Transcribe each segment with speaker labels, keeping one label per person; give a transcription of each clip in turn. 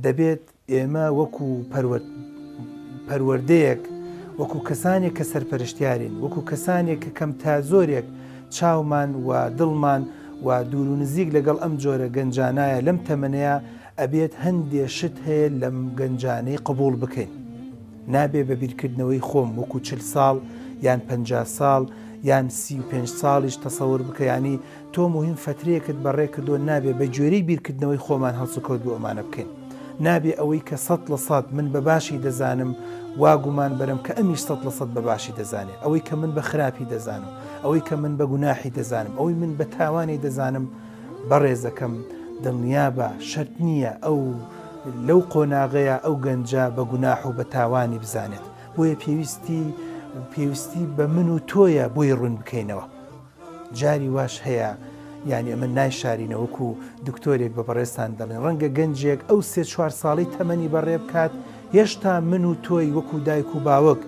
Speaker 1: دەبێت ئێمە وەکو پەروەردەیەک، وەکو کەسانێک کە سەرپەرشتیارین، وەکو کەسانێک کە کەم تا زۆرێک چاومان و دڵمان و دوور و نزیک لەگەڵ ئەم جۆرە گەنجانایە لەم تەمەنەیە ئەبێت هەندێ شت هەیە لەم گەنجانەی قبول بکەین. نابێ بە بیرکردنەوەی خۆم وەکو 40 ساڵ یان 50 ساڵ یان 35 ساڵیش تەسەور بکە، ینی تۆ مهم فترەیەکت بەڕێ کردو نابێ بە گوێرەی بیرکردنەوەی خۆمان هەڵسوکەوت بۆ ئەمانە بکەین. نابێ ئەوەی کە 100% من بە باشی دەزانم واگومان بەرم کە ئەمیش 100% بە باشی دەزانێت، ئەوەی کە من بە خراپی دەزانم، ئەوەی کە من بە گوناحی دەزانم، ئەوەی من بە تاوانی دەزانم. بەڕێزەکەم دڵنیا بە شەرت نییە ئەو لەو قۆناغەیە ئەو گەنجە بە گوناح و بە تاوانی بزانێت. بۆیە پێویستی بە من و تۆیە بۆی ڕوون بکەینەوە. جاری واش هەیە، یعنی ئەمە نایشارینەوەکو دکتۆرێک بە بەڕێستان دەڵێن ڕەنگە گەنجێک ئەو 3-4 ساڵی تەمەنی بەڕێ بکات، هێشتا من و تۆی وەکو دایک و باوک،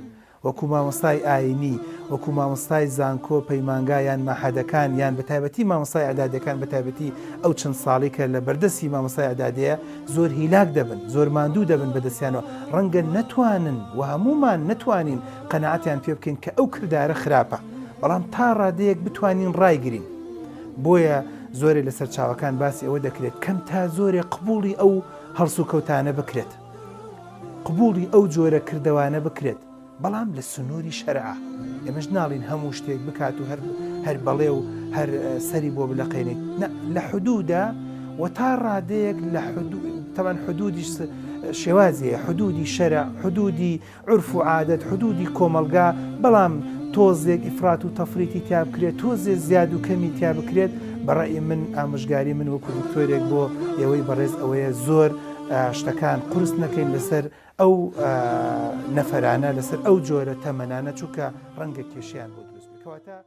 Speaker 1: وەکو مامۆستای ئاینی، وەکو مامۆستای زانکۆ پەیمانگا یان ماحەدەکان یان بەتایبەتی مامۆستای ئەعدادیەکان بەتایبەتی ئەو چەند ساڵی کە لە بەردەستی مامۆستای ئەعدادیە زۆر هیلاک دەبن، زۆر ماندوو دەبن بەدەستیانەوە. ڕەنگە نەتوانن و هەمومان نەتوانین قەنەعەتیان پێ بکەین کە ئەو کردارە خراپە، بەڵام تا ڕادەیەک بتوانین ڕایگرین. بۆیە زۆرێک لە سەرچاوەکان باسی ئەوە دەکرێت کەم تا زۆرێک قبوڵی ئەو هەڵسو کەوتانە بکرێت، قبوڵی ئەو جۆرە کردەوانە بکرێت، بەڵام لە سنووری شەرعە. ئێمەش ناڵین هەموو شتێک بکات و هەر بەڵێ و هەر سەری بۆ بلەقێنێت، لە حدوودە و تا ڕادەیەک لە تەمان حدودی شێوازیە، حدودی شەرع، حدودی عرف و عادەت، حدودی کۆمەلگا، بەڵام تۆزێک ئیفرات و تەفریتی تیا بکرێت، تۆزێ زیاد و کەمی تیا بکرێت. بەڕای من ئامۆژگاری من وەکو دکتۆرێک بۆ ئێوەی بەڕێز ئەوەیە زۆر شتەکان قورس نەکەین لەسەر ئەو نەفەرانە، لەسەر ئەو جۆرە تەمەنانە، چونکە ڕەنگە کێشیان بۆ دروست بکەواتە